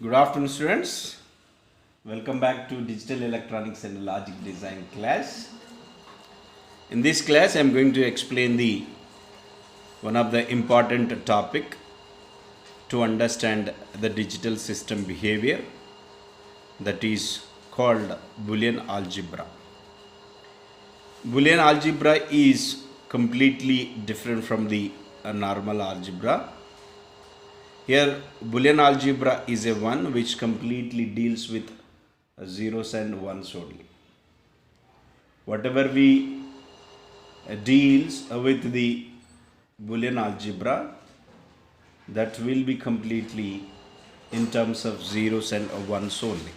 Good afternoon, students. Welcome back to Digital Electronics and Logic Design class. In this class, I am going to explain the one of the important topic to understand the digital system behavior, that is called Boolean algebra. Boolean algebra is completely different from the normal algebra. Here, Boolean algebra is a one which completely deals with zeros and ones only. Whatever we deals with the Boolean algebra, that will be completely in terms of zeros and ones only.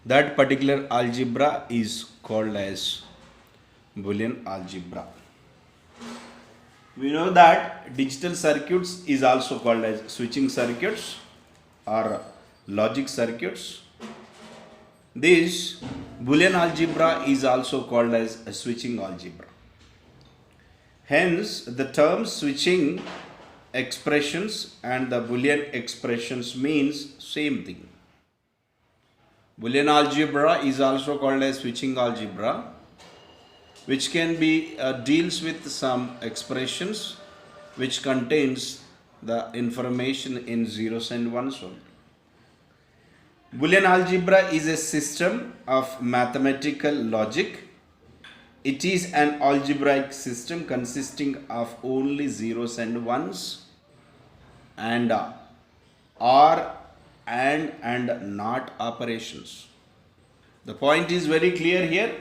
That particular algebra is called as Boolean algebra. We know that digital circuits is also called as switching circuits or logic circuits. This Boolean algebra is also called as a switching algebra. Hence, the terms switching expressions and the Boolean expressions means same thing. Boolean algebra is also called as switching algebra, which can be deals with some expressions which contains the information in zeros and ones only. Boolean algebra is a system of mathematical logic. It is an algebraic system consisting of only zeros and ones and or and not operations. The point is very clear here.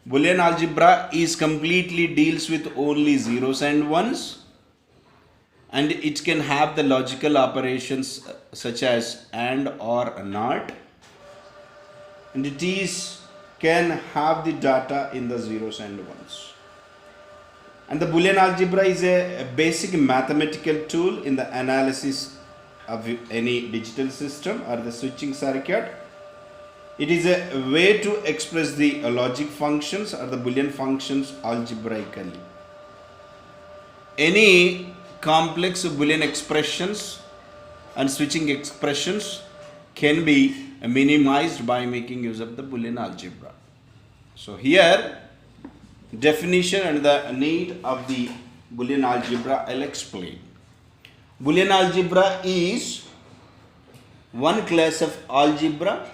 Boolean algebra is completely deals with only zeros and ones, and it can have the logical operations such as and or not, and it is can have the data in the zeros and ones. And the Boolean algebra is a basic mathematical tool in the analysis of any digital system or the switching circuit. It is a way to express the logic functions or the Boolean functions algebraically. Any complex Boolean expressions and switching expressions can be minimized by making use of the Boolean algebra. So here, definition and the need of the Boolean algebra I'll explain. Boolean algebra is one class of algebra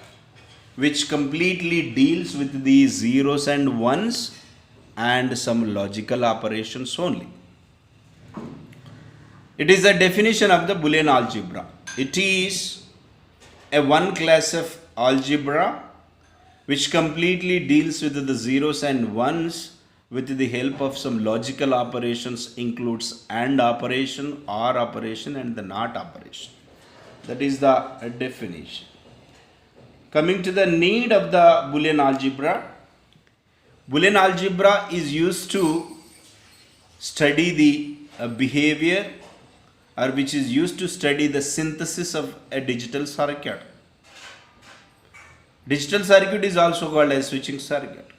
which completely deals with the zeros and ones and some logical operations only. It is the definition of the Boolean algebra. It is a one class of algebra which completely deals with the zeros and ones with the help of some logical operations, includes AND operation, OR operation and the NOT operation. That is the definition. Coming to the need of the Boolean algebra, Boolean algebra is used to study the behavior, or which is used to study the synthesis of a digital circuit. Digital circuit is also called as switching circuit.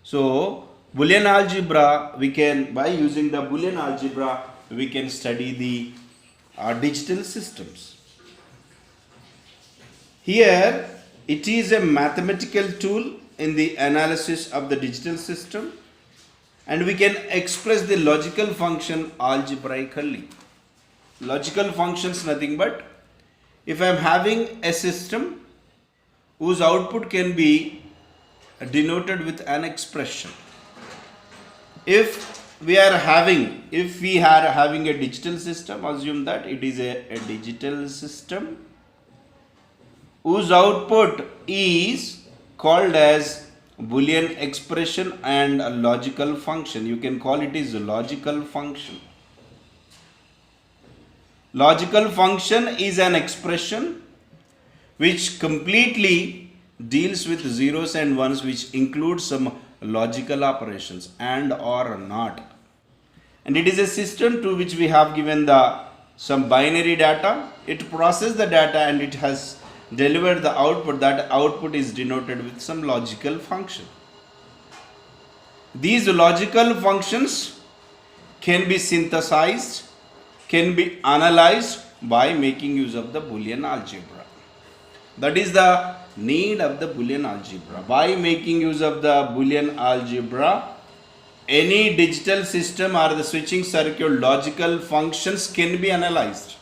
So, Boolean algebra, we can, by using the Boolean algebra, we can study the digital systems. Here, it is a mathematical tool in the analysis of the digital system, and we can express the logical function algebraically. Logical functions nothing but, if I am having a system whose output can be denoted with an expression. If we are having a digital system, assume that it is a digital system whose output is called as Boolean expression and a logical function. You can call it as a logical function. Logical function is an expression which completely deals with zeros and ones, which includes some logical operations and or not. And it is a system to which we have given some binary data. It processes the data and it has delivered the output. That output is denoted with some logical function. These logical functions can be synthesized, can be analyzed by making use of the Boolean algebra. That is the need of the Boolean algebra. By making use of the Boolean algebra, any digital system or the switching circuit logical functions can be analyzed.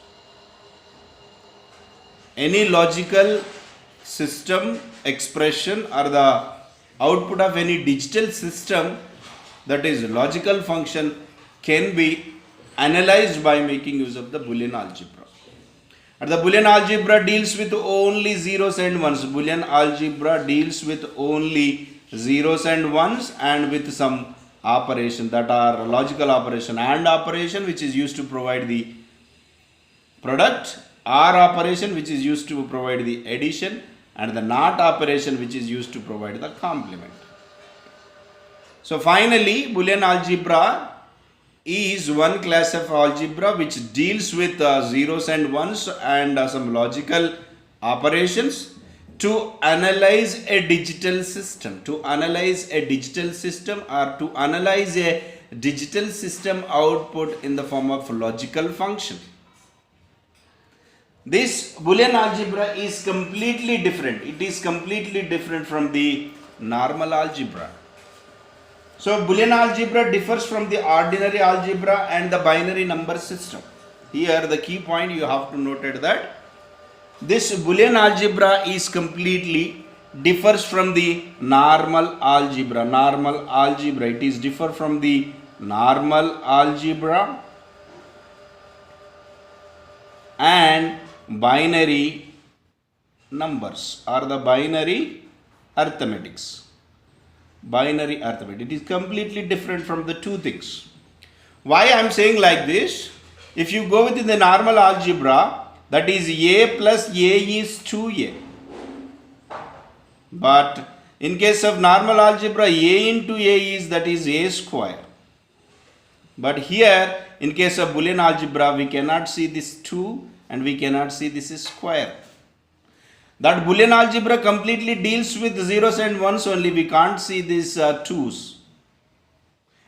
Any logical system expression or the output of any digital system, that is logical function, can be analyzed by making use of the Boolean algebra. And the Boolean algebra deals with only zeros and ones. Boolean algebra deals with only zeros and ones and with some operation that are logical operation, and operation which is used to provide the product, or operation which is used to provide the addition, and the not operation which is used to provide the complement. So finally, Boolean algebra is one class of algebra which deals with zeros and ones and some logical operations to analyze a digital system, or to analyze a digital system output in the form of logical function. This Boolean algebra is completely different. It is completely different from the normal algebra. So Boolean algebra differs from the ordinary algebra and the binary number system. Here the key point you have to note that this Boolean algebra is completely differs from the normal algebra. It is differ from the normal algebra and binary numbers or the binary arithmetics. It is completely different from the two things. Why I am saying like this? If you go within the normal algebra, that is a plus a is 2a. But in case of normal algebra, a into a is, that is a square. But here in case of Boolean algebra, we cannot see this 2 and we cannot see this square. That Boolean algebra completely deals with zeros and ones only. We can't see these 2's.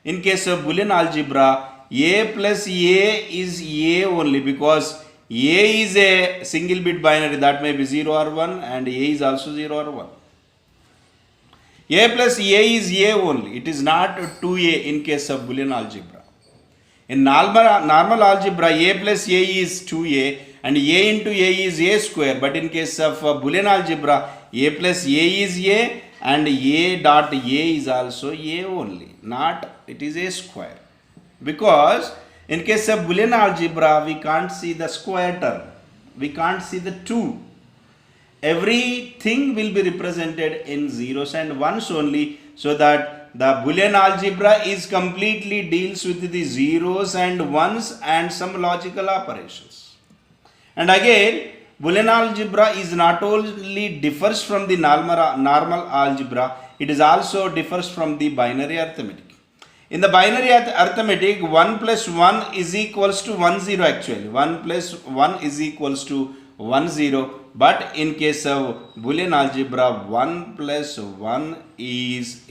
In case of Boolean algebra, a plus a is a only, because a is a single bit binary, that may be 0 or 1, and a is also 0 or 1. A plus a is a only. It is not 2a in case of Boolean algebra. In normal algebra, a plus a is 2a and a into a is a square. But in case of Boolean algebra, a plus a is a and a dot a is also a only. Not it is a square. Because in case of Boolean algebra, we can't see the square term. We can't see the 2. Everything will be represented in zeros and ones only, so that the Boolean algebra is completely deals with the zeros and ones and some logical operations. And again, Boolean algebra is not only differs from the normal algebra, it is also differs from the binary arithmetic. In the binary arithmetic, 1 plus 1 is equals to 1 0 actually. 1 plus 1 is equals to 1 0. But in case of Boolean algebra, 1 plus 1 is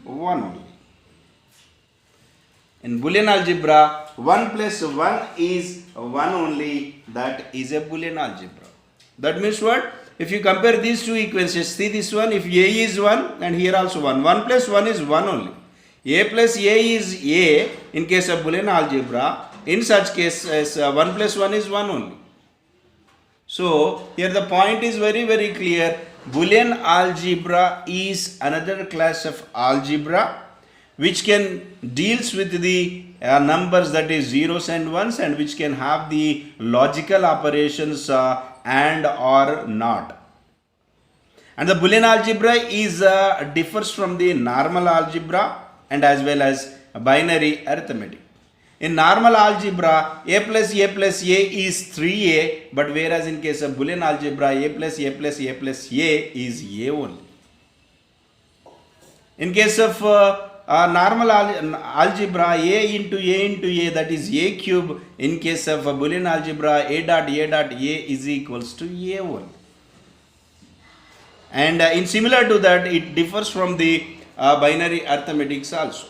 1 only. In Boolean algebra, 1 plus 1 is 1 only. That is a Boolean algebra. That means what? If you compare these two equations, see this one, if a is 1 and here also 1. 1 plus 1 is 1 only. A plus a is a in case of Boolean algebra. In such case, 1 plus 1 is 1 only. So here the point is very clear. Boolean algebra is another class of algebra which can deals with the numbers, that is zeros and ones, and which can have the logical operations and or not. And the Boolean algebra is differs from the normal algebra and as well as binary arithmetic. In normal algebra, a plus a plus a is 3a, but whereas in case of Boolean algebra, a plus a plus a plus a is a only. In case of normal algebra, a into a, that is a cube. In case of Boolean algebra, a dot a is equals to a only. And in similar to that, it differs from the binary arithmetics also.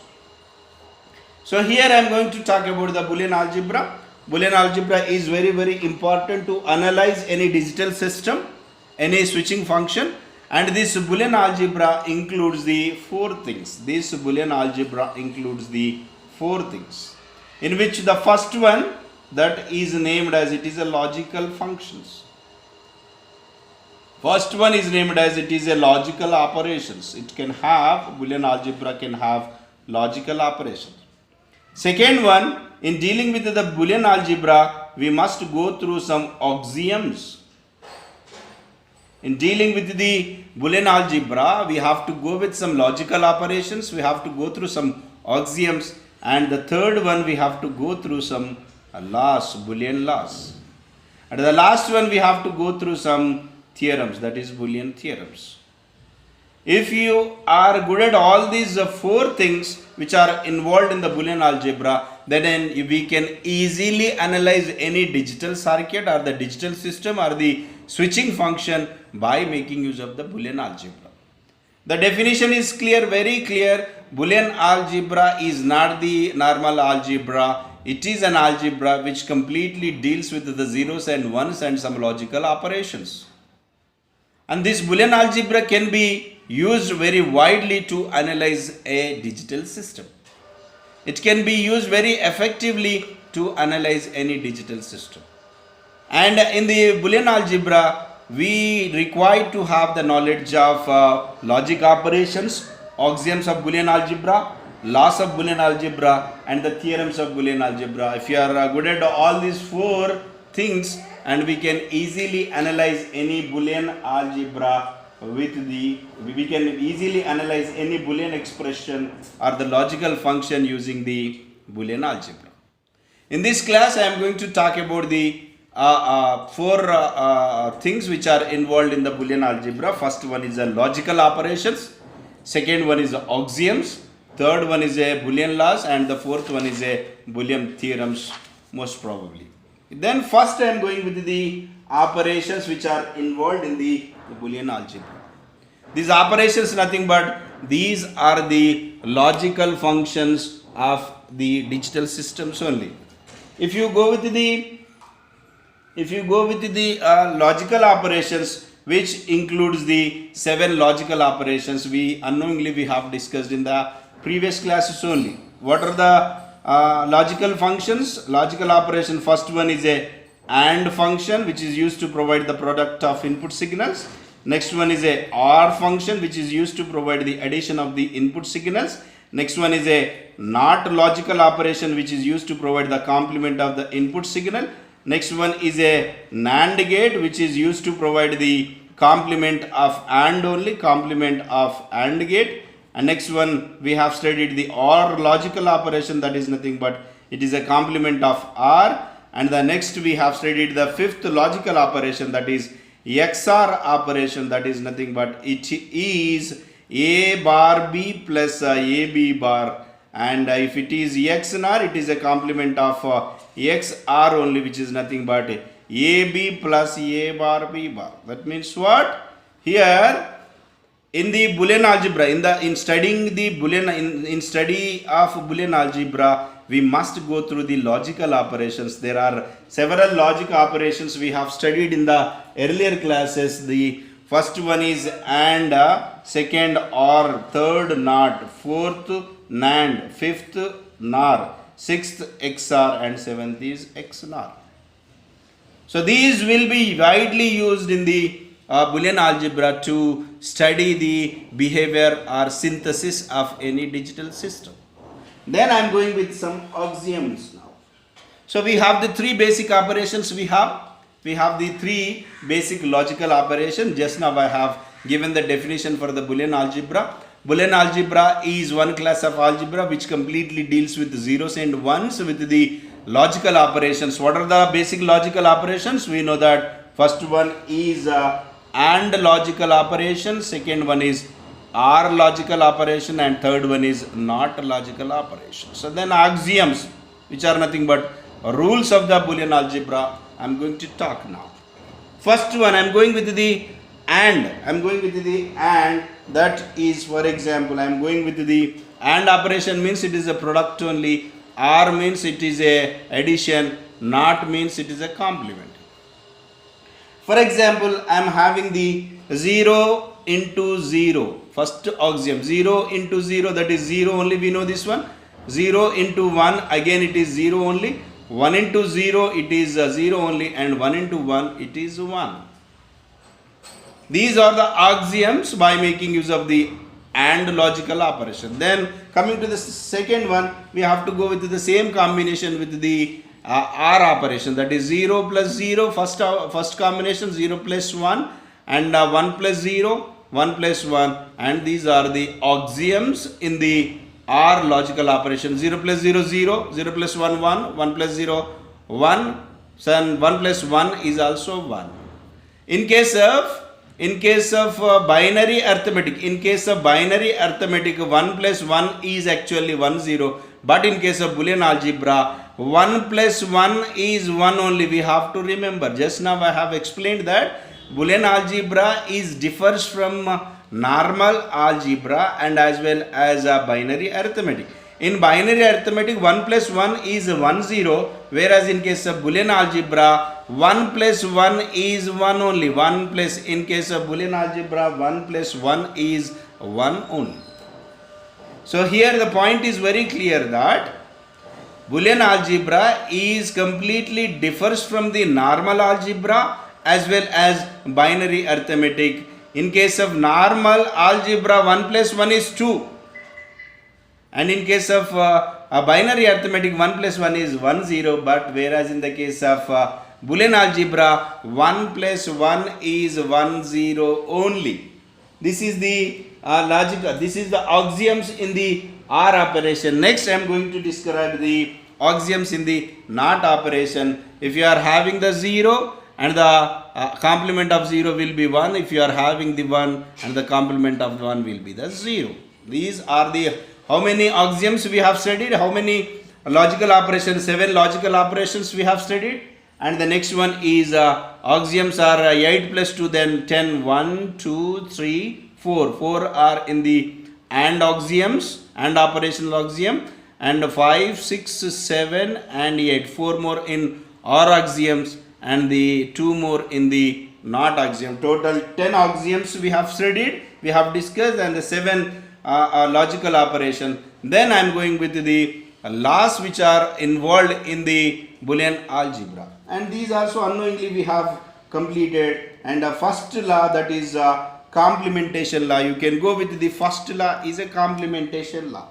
So here I am going to talk about the Boolean algebra. Boolean algebra is very important to analyze any digital system, any switching function, and this Boolean algebra includes the four things. This Boolean algebra includes the four things, in which the first one that is named as it is a logical functions. First one is named as it is a logical operations. It can have, Boolean algebra can have logical operations. Second one, in dealing with the Boolean algebra, we must go through some axioms. In dealing with the Boolean algebra, we have to go with some logical operations, we have to go through some axioms, and the third one we have to go through some laws, Boolean laws. And the last one we have to go through some theorems, that is Boolean theorems. If you are good at all these four things which are involved in the Boolean algebra, then we can easily analyze any digital circuit or the digital system or the switching function by making use of the Boolean algebra. The definition is clear, very clear. Boolean algebra is not the normal algebra. It is an algebra which completely deals with the zeros and ones and some logical operations. And this Boolean algebra can be used very widely to analyze a digital system. It can be used very effectively to analyze any digital system. And in the Boolean algebra, we require to have the knowledge of logic operations, axioms of Boolean algebra, laws of Boolean algebra, and the theorems of Boolean algebra. If you are good at all these four things, and we can easily analyze any Boolean algebra we can easily analyze any Boolean expression or the logical function using the Boolean algebra. In this class, I am going to talk about the four things which are involved in the Boolean algebra. First one is a logical operations, second one is axioms, third one is a Boolean laws, and the fourth one is a Boolean theorems most probably. Then first I am going with the operations which are involved in the Boolean algebra. These operations nothing but these are the logical functions of the digital systems only. If you go with the logical operations, which includes the 7 logical operations we unknowingly have discussed in the previous classes only. What are the logical functions? Logical operation, first one is a AND function which is used to provide the product of input signals. Next one is a OR function which is used to provide the addition of the input signals. Next one is a NOT logical operation which is used to provide the complement of the input signal. Next one is a NAND gate which is used to provide the complement of AND only, complement of AND gate. And next one we have studied the OR logical operation, that is nothing but it is a complement of OR. And the next we have studied the fifth logical operation, that is XOR operation, that is nothing but it is A bar B plus A B bar, and if it is X NOR, it is a complement of XOR only, which is nothing but A B plus A bar B bar. That means what? Here in the Boolean algebra, in studying the Boolean in study of Boolean algebra, we must go through the logical operations. There are several logic operations we have studied in the earlier classes. The first one is AND, second OR, third NOT, fourth NAND, fifth NOR, sixth XOR, and seventh is XNOR. So these will be widely used in the Boolean algebra to study the behavior or synthesis of any digital system. Then I am going with some axioms now. So we have the three basic operations we have. We have the three basic logical operations. Just now I have given the definition for the Boolean algebra. Boolean algebra is one class of algebra which completely deals with zeros and ones with the logical operations. What are the basic logical operations? We know that first one is AND logical operation, second one is OR logical operation, and third one is NOT logical operation. So then axioms, which are nothing but rules of the Boolean algebra, I am going to talk now. First one, I am going with the AND. I am going with the AND. That is, for example, I am going with the AND operation means it is a product only. OR means it is a addition. Not means it is a complement. For example, I am having the 0 into 0. First axiom, 0 into 0, that is 0 only, we know this one. 0 into 1, again it is 0 only. 1 into 0, it is 0 only, and 1 into 1, it is 1. These are the axioms by making use of the AND logical operation. Then coming to the second one, we have to go with the same combination with the OR operation, that is 0 plus 0, first combination 0 plus 1, and 1 plus 0, 1 plus 1, and these are the axioms in the OR logical operation. 0 plus 0, 0, 0 plus 1, 1, 1 plus 0, 1, so 1 plus 1 is also 1. In case of binary arithmetic, 1 plus 1 is actually 1, 0, but in case of Boolean algebra, 1 plus 1 is 1 only. We have to remember, just now I have explained that Boolean algebra differs from normal algebra and as well as binary arithmetic. In binary arithmetic, 1 plus 1 is 1, 0, whereas in case of Boolean algebra, 1 plus 1 is 1 only. In case of Boolean algebra, 1 plus 1 is 1 only. So here the point is very clear that Boolean algebra is completely differs from the normal algebra as well as binary arithmetic. In case of normal algebra, 1 plus 1 is 2. And in case of a binary arithmetic, 1 plus 1 is 1, 0. But whereas in the case of Boolean algebra, 1 plus 1 is 1, 0 only. This is the logic. This is the axioms in the OR operation. Next, I am going to describe the axioms in the NOT operation. If you are having the 0 and the complement of 0 will be 1. If you are having the 1 and the complement of 1 will be the 0. These are the how many axioms we have studied? How many logical operations? 7 logical operations we have studied. And the next one is axioms are 8 plus 2, then 10. 1, 2, 3, 4. 4 are in the AND axioms, AND operational axiom. And 5, 6, 7 and 8. 4 more in OR axioms and the 2 more in the NOT axiom. Total 10 axioms we have studied, we have discussed, and the 7 logical operation. Then I am going with the laws which are involved in the Boolean algebra, and these also unknowingly we have completed. And the first law, that is complementation law. You can go with the first law is a complementation law.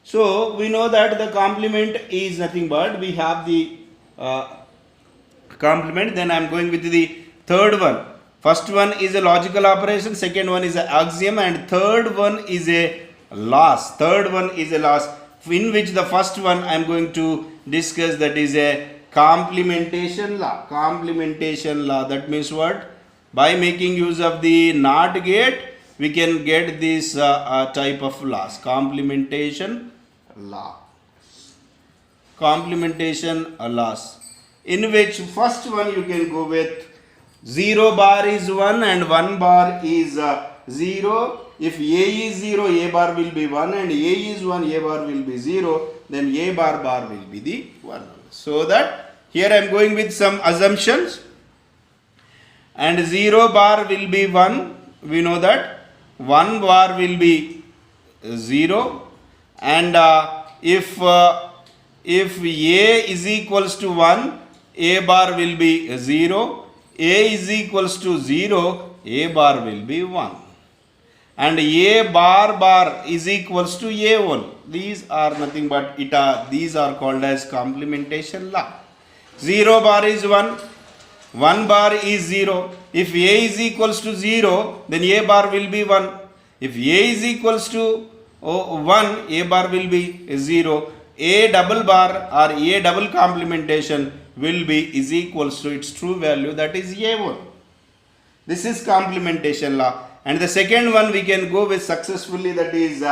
So we know that the complement is nothing but we have the complement. Then I am going with the third one. First one is a logical operation, second one is an axiom, and third one is a loss. Third one is a loss, in which the first one I am going to discuss, that is a complementation law. Complementation law, that means what? By making use of the NOT gate, we can get this type of laws. Complementation law. Complementation laws, in which first one you can go with 0 bar is 1 and 1 bar is 0. If A is 0, A bar will be 1, and A is 1, A bar will be 0. Then A bar will be the 1. So that here I am going with some assumptions. And 0 bar will be 1. We know that 1 bar will be 0. And if A is equals to 1, A bar will be 0. A is equals to 0, A bar will be 1. And A bar is equals to A1. These are nothing but these are called as complementation law. 0 bar is 1, 1 bar is 0. If A is equals to 0, then A bar will be 1. If A is equals to 1, A bar will be 0. A double bar or A double complementation will be is equals to its true value, that is A1. This is complementation law. And the second one we can go with successfully, that is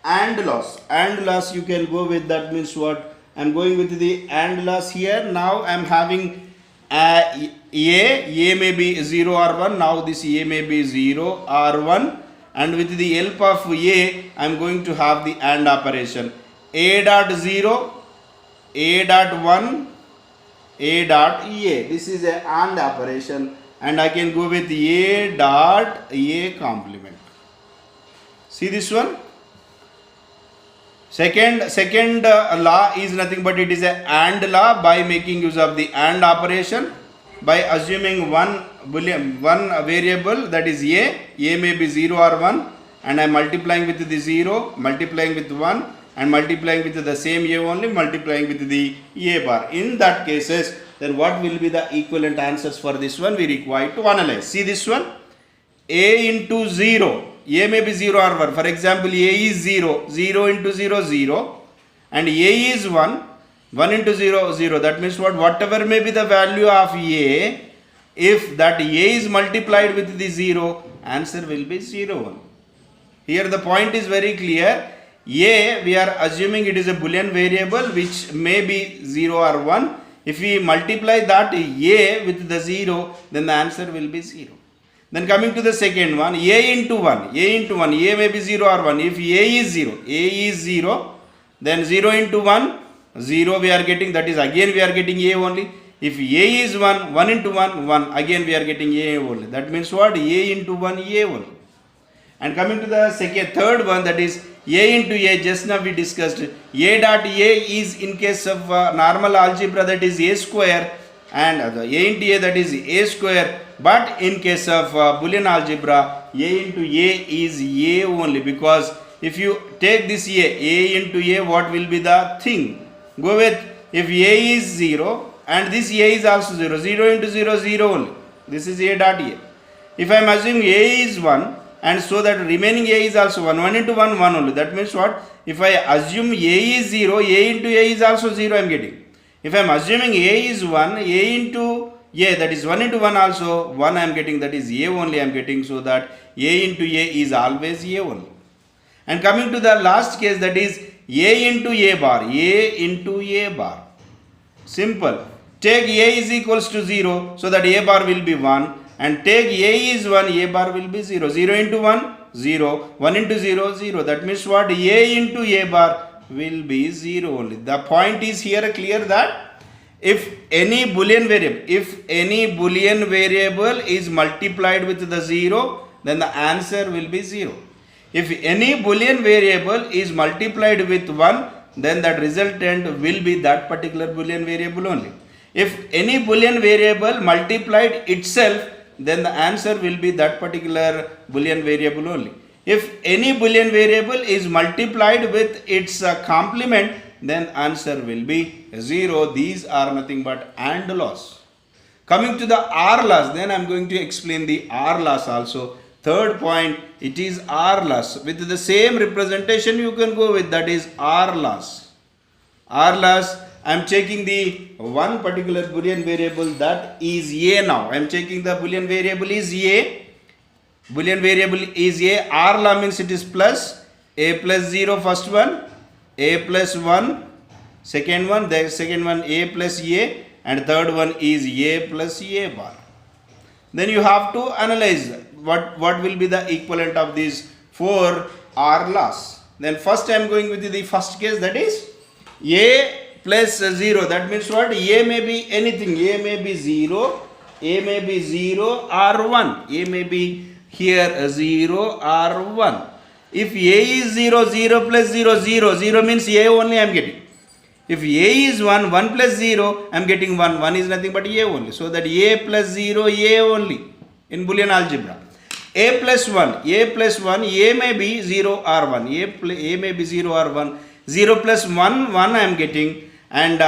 AND laws. AND laws you can go with, that means what? I am going with the AND laws here. Now I am having A may be 0 or 1. Now this A may be 0 or 1. And with the help of A, I am going to have the AND operation. A dot 0, A dot 1, A dot A. This is a AND operation, and I can go with A dot A complement. See this one? Second law is nothing but it is a AND law. By making use of the AND operation, by assuming one variable, that is A may be 0 or 1, and I am multiplying with the 0, multiplying with 1, and multiplying with the same A only, multiplying with the A bar. In that cases, then what will be the equivalent answers for this one? We require to analyze. See this one? A into 0. A may be 0 or 1. For example, A is 0. 0 into 0, 0. And A is 1. 1 into 0, 0. That means what? Whatever may be the value of A, if that A is multiplied with the 0, answer will be 0, 1. Here the point is very clear. A, we are assuming it is a Boolean variable which may be 0 or 1. If we multiply that A with the 0, then the answer will be 0. Then coming to the second one, A into 1. A into 1. A may be 0 or 1. If A is 0, A is 0, then 0 into 1, 0 we are getting. That is again we are getting A only. If A is 1, 1 into 1, 1. Again we are getting A only. That means what? A into 1, A only. And coming to the third one, that is A into A. Just now we discussed A dot A is in case of normal algebra, that is A square, and A into A, that is A square. But in case of Boolean algebra, A into A is A only, because if you take this A into A, what will be the thing? Go with, if A is 0 and this A is also 0, 0 into 0, 0 only. This is A dot A. If I am assuming A is 1, and so that remaining A is also 1, 1 into 1, 1 only. That means what? If I assume A is 0, A into A is also 0 I am getting. If I am assuming A is 1, A into A, that is 1 into 1 also 1 I am getting, that is A only I am getting, so that A into A is always A only. And coming to the last case, that is A into A bar, A into A bar. Simple. Take A is equals to 0, so that A bar will be 1, and take A is 1, A bar will be 0. 0 into 1, 0. 1 into 0, 0. That means what? A into A bar will be 0 only. The point is here clear that if any Boolean variable is multiplied with the 0, then the answer will be 0. If any Boolean variable is multiplied with 1, then that resultant will be that particular Boolean variable only. If any Boolean variable multiplied itself, then the answer will be that particular Boolean variable only. If any Boolean variable is multiplied with its complement, then answer will be 0. These are nothing but AND laws. Coming to the OR laws, then I am going to explain the OR laws also. Third point, it is OR laws. With the same representation you can go with, that is OR laws. OR laws, I am checking the one particular Boolean variable, that is A now. I am checking the Boolean variable is A. Boolean variable is A. OR law means it is plus. A plus 0 first one. A plus 1 second one. The second one A plus A. And third one is A plus A bar. Then you have to analyze what will be the equivalent of these four OR laws. Then first I am going with the first case, that is A plus 0. That means what? A may be anything. A may be 0. A may be 0 or 1. A may be here 0 or 1. If A is 0, 0 plus 0, 0. 0 means A only I am getting. If A is 1, 1 plus 0, I am getting 1. 1 is nothing but A only. So that A plus 0, A only in Boolean algebra. A plus 1, A plus 1, A may be 0 or 1. A may be 0 or 1. 0 plus 1, 1 I am getting. And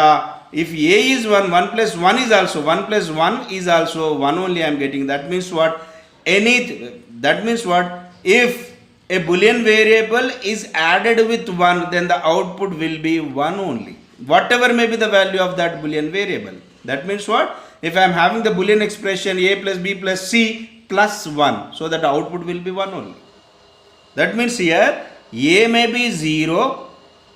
if A is 1, 1 plus 1 is also 1 plus 1 is also 1 only I am getting. That means what? That means what? If a Boolean variable is added with 1, then the output will be 1 only. Whatever may be the value of that Boolean variable. That means what? If I am having the Boolean expression A plus B plus C plus 1, so that the output will be 1 only. That means here A may be 0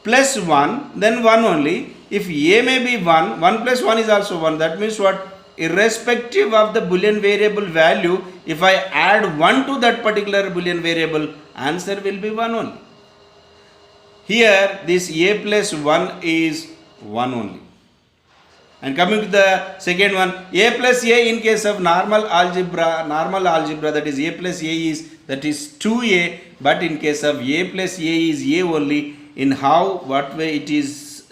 plus 1, then 1 only. If A may be 1, 1 plus 1 is also 1. That means what? Irrespective of the Boolean variable value, if I add 1 to that particular Boolean variable, answer will be 1 only. Here this A plus 1 is 1 only. And coming to the second one, a plus a in case of normal algebra, that is a plus a is 2a, but in case of a plus a is a only. In how, what way it is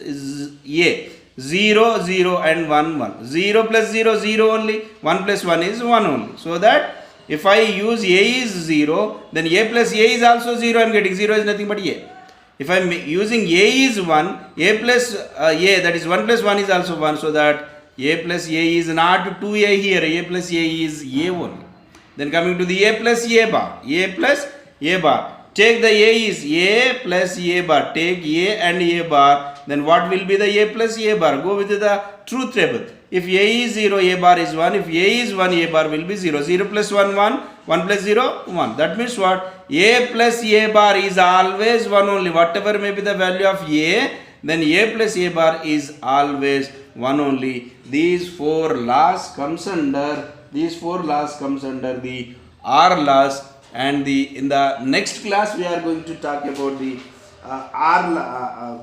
a? 0, 0 and 1, 1. 0 plus 0, 0 only. 1 plus 1 is 1 only. So that if I use a is 0, then a plus a is also 0. I am getting 0 is nothing but a. If I am using a is 1, a plus a, that is 1 plus 1 is also 1. So that a plus a is not 2a here. A plus a is a only. Then coming to the a plus a bar. A plus a bar. Take the a is a plus a bar. Take a and a bar. Then what will be the a plus a bar? Go with the truth table. If a is 0, a bar is 1. If a is 1, a bar will be 0. 0 plus 1, 1. 1 plus 0, 1. That means what? A plus a bar is always 1 only. Whatever may be the value of a, then a plus a bar is always 1 only. These four laws comes under the R laws. And in the next class we are going to talk about the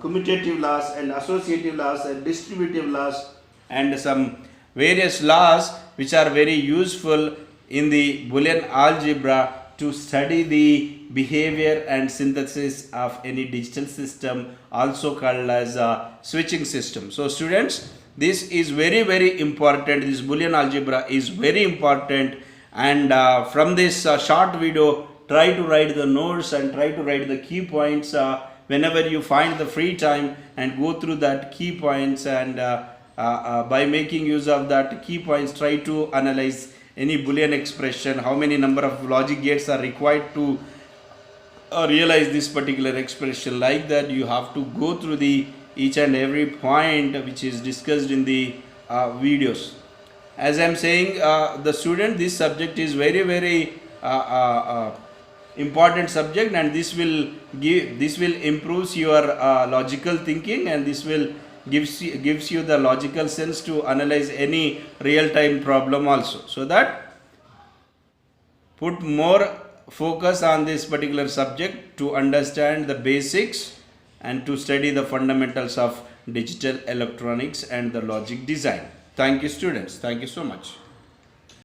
commutative laws and associative laws and distributive laws and some various laws which are very useful in the Boolean algebra to study the behavior and synthesis of any digital system, also called as a switching system. So students, this is very, very important. This Boolean algebra is very important. And from this short video, try to write the notes and try to write the key points whenever you find the free time, and go through that key points, and by making use of that key points, try to analyze any Boolean expression, how many number of logic gates are required to realize this particular expression. Like that, you have to go through the each and every point which is discussed in the videos. As I am saying, the student, this subject is very, very important subject, and this will improves your logical thinking, and this will gives you the logical sense to analyze any real time problem also. So that put more focus on this particular subject to understand the basics and to study the fundamentals of digital electronics and the logic design. Thank you students. Thank you so much.